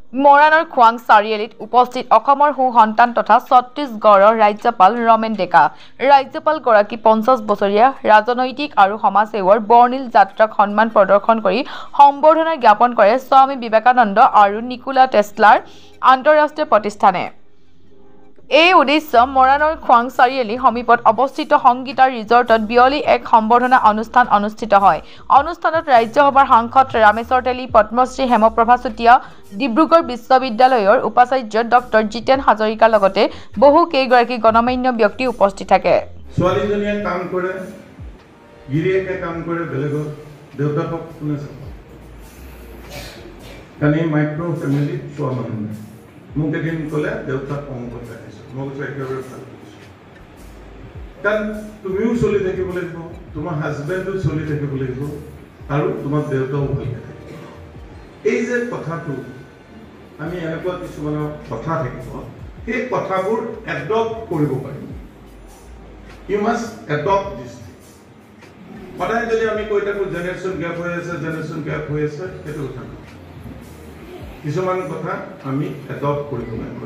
মৰাণৰ খোৱাং চাৰিআলিত উপস্থিত অসমৰ সু-সন্তান তথা ছত্তীশগড়ৰ ৰাজ্যপাল ৰমেন ডেকা। ৰাজ্যপালগৰাকী 50 বছৰীয়া ৰাজনৈতিক আৰু সমাজসেৱাৰ বৰ্ণিল যাত্ৰাক সন্মান প্ৰদৰ্শন কৰি সম্বৰ্ধনা জ্ঞাপন কৰে স্বামী বিবেকানন্দ আৰু নিকোলা টেছলাৰ আন্তঃৰাষ্ট্ৰীয় প্ৰতিষ্ঠানে। এই উদ্দেশ্য মৰাণৰ খোৱাং চাৰিআলি সমীপত অৱস্থিত সংগীতা ৰিজৰ্টত বিয়লি এক সম্বৰ্ধনা অনুষ্ঠান অনুষ্ঠিত হয়। অনুষ্ঠানত ৰাজ্যসভাৰ সাংসদ ৰামেশ্বৰ তেলী, পদ্মশ্ৰী হেমপ্ৰভা চুতীয়া, ডিব্ৰুগড় বিশ্ববিদ্যালয়ৰ উপাচাৰ্য ডক্টৰ জিতেন হাজৰিকাৰ লগতে বহু কেইগৰাকী গণমান্য ব্যক্তি উপস্থিত থাকে। ছোৱালীজনীয়ে কাম কৰে, গিৰিয়েকে কাম কৰে বেলেগত, দেউতাকক কোনে চাব? কাৰণ এই মাইক্ৰ' ফেমিলিত চোৱা মানুহ নাই। মোক এদিন ক'লে দেউতাক অংকত ৰাখিছোঁ, মই কৈছোঁ একেবাৰে ভাল কৰিছোঁ। কাৰণ তুমিও চলি থাকিব লাগিব, তোমাৰ হাজবেণ্ডো চলি থাকিব লাগিব আৰু তোমাৰ দেউতাও ভালকৈ থাকিব। এই যে কথাটো আমি এনেকুৱা কিছুমানৰ কথা থাকিব, সেই কথাবোৰ এডপ্ট কৰিব পাৰিম। ইউ মাষ্ট এডপ্ট দিছ। সদায় যদি আমি কৈ থাকোঁ জেনেৰেশ্যন গেপ হৈ আছে, জেনেৰেশ্যন গেপ হৈ আছে, সেইটো কথা নহয়। কিছুমান কথা আমি এডপ্ট কৰিব লাগিব।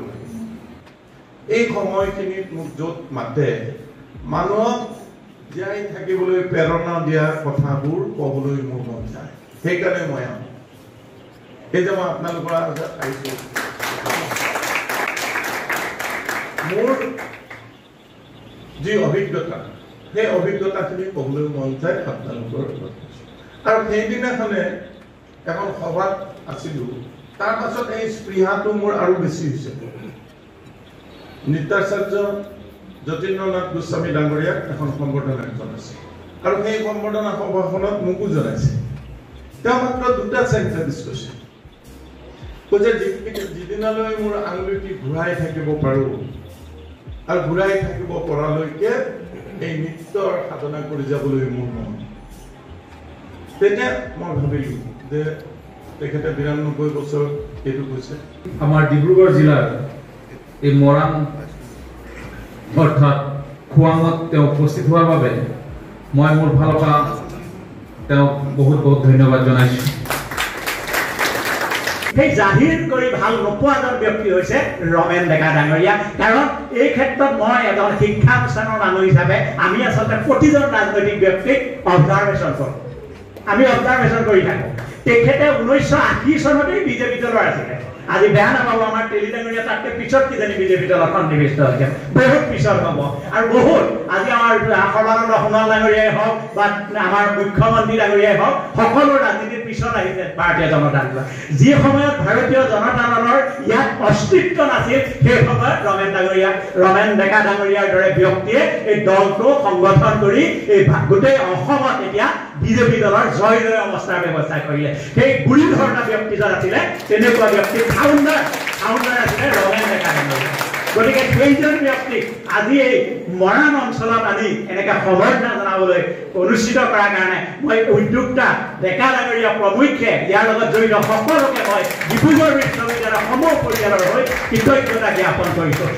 এই সময়খিনিত মোক য'ত মাতে মানুহক জীয়াই থাকিবলৈ প্ৰেৰণা দিয়া কথাবোৰ ক'বলৈ মোৰ মন যায়, সেইকাৰণে মই আহোঁ। এই যে মই আপোনালোকৰ আহিছোঁ, মোৰ যি অভিজ্ঞতা সেই অভিজ্ঞতাখিনি ক'বলৈ মন যায় আপোনালোকৰ লগত। আৰু সেইদিনাখনে এখন সভাত আছিলোঁ, তাৰ পাছত এই স্পৃহাটো মোৰ আৰু বেছি হৈছে। নৃত্যাচাৰ্য যতীন্দ্ৰনাথ গোস্বামী ডাঙৰীয়াক এখন সম্বৰ্ধনা জনাইছে আৰু সেই সম্বৰ্ধনা সভাখনত মোকো জনাইছে। তেওঁ মাত্ৰ দুটা চেণ্টেন্স কৈছে, যিদিনালৈ মোৰ আঙুলিটি ঘূৰাই থাকিব পাৰোঁ আৰু ঘূৰাই থাকিব পৰালৈকে এই নৃত্যৰ সাধনা কৰি যাবলৈ মোৰ মন। তেতিয়া মই ভাবিলোঁ যে তেখেতে 92 বছৰ এইটো কৈছে। আমাৰ ডিব্ৰুগড় জিলাৰ এই মৰাণ অৰ্থাৎ খোৱাঙত তেওঁ উপস্থিত হোৱাৰ বাবে মই মোৰ ফালৰ পৰা তেওঁক বহুত বহুত ধন্যবাদ জনাইছোঁ। সেই জাহিৰ কৰি ভাল নোপোৱা এজন ব্যক্তি হৈছে ৰমেন ডেকা ডাঙৰীয়া। কাৰণ এই ক্ষেত্ৰত মই এজন শিক্ষানুষ্ঠানৰ মানুহ হিচাপে আমি আচলতে প্ৰতিজন ৰাজনৈতিক ব্যক্তিক অবজাৰ্ভেশ্যন কৰোঁ, আমি অবজাৰ্ভেশ্যন কৰি থাকোঁ। তেখেতে 1980 চনতেই বিজেপি দলৰ আছিলে। আজি বেয়া নাপাব, আমাৰ তেলী ডাঙৰীয়া তাতকৈ পিছত কিজানি বিজেপি দলত সন্নিৱিষ্ট হৈছে, বহুত পিছত হ'ব। আৰু বহুত আজি আমাৰ সৰ্বানন্দ সোণোৱাল ডাঙৰীয়াই হওক বা আমাৰ মুখ্যমন্ত্ৰী ডাঙৰীয়াই হওক, সকলো ৰাজনীতিৰ পিছত আহিছে ভাৰতীয় জনতা দল। যি সময়ত ভাৰতীয় জনতা দলৰ ইয়াত অস্তিত্ব নাছিল, সেই সময়ত ৰমেন ডেকা ডাঙৰীয়াৰ দৰে ব্যক্তিয়ে এই দলটো সংগঠন কৰি এই গোটেই অসমত এতিয়া বিজেপি দলৰ জয় জয় অৱস্থাৰ ব্যৱস্থা কৰিলে। সেই গুৰি ধৰণা ব্যক্তিজন আছিলে, তেনেকুৱা ব্যক্তি ফাউণ্ডাৰ আছিলে ৰমেন ডেকা ডাঙৰীয়া। গতিকে সেইজন ব্যক্তিক আজি এই মৰাণ অঞ্চলত আনি এনেকৈ সম্বৰ্ধনা জনাবলৈ অনুষ্ঠিত কৰাৰ কাৰণে মই উদ্যোক্তা ডেকা ডাঙৰীয়া প্ৰমুখ্যে ইয়াৰ লগত জড়িত সকলোকে মই ডিব্ৰুগড় বিশ্ববিদ্যালয়ৰ সমূহ পৰিয়ালৰ হৈ কৃতজ্ঞতা জ্ঞাপন কৰিছোঁ।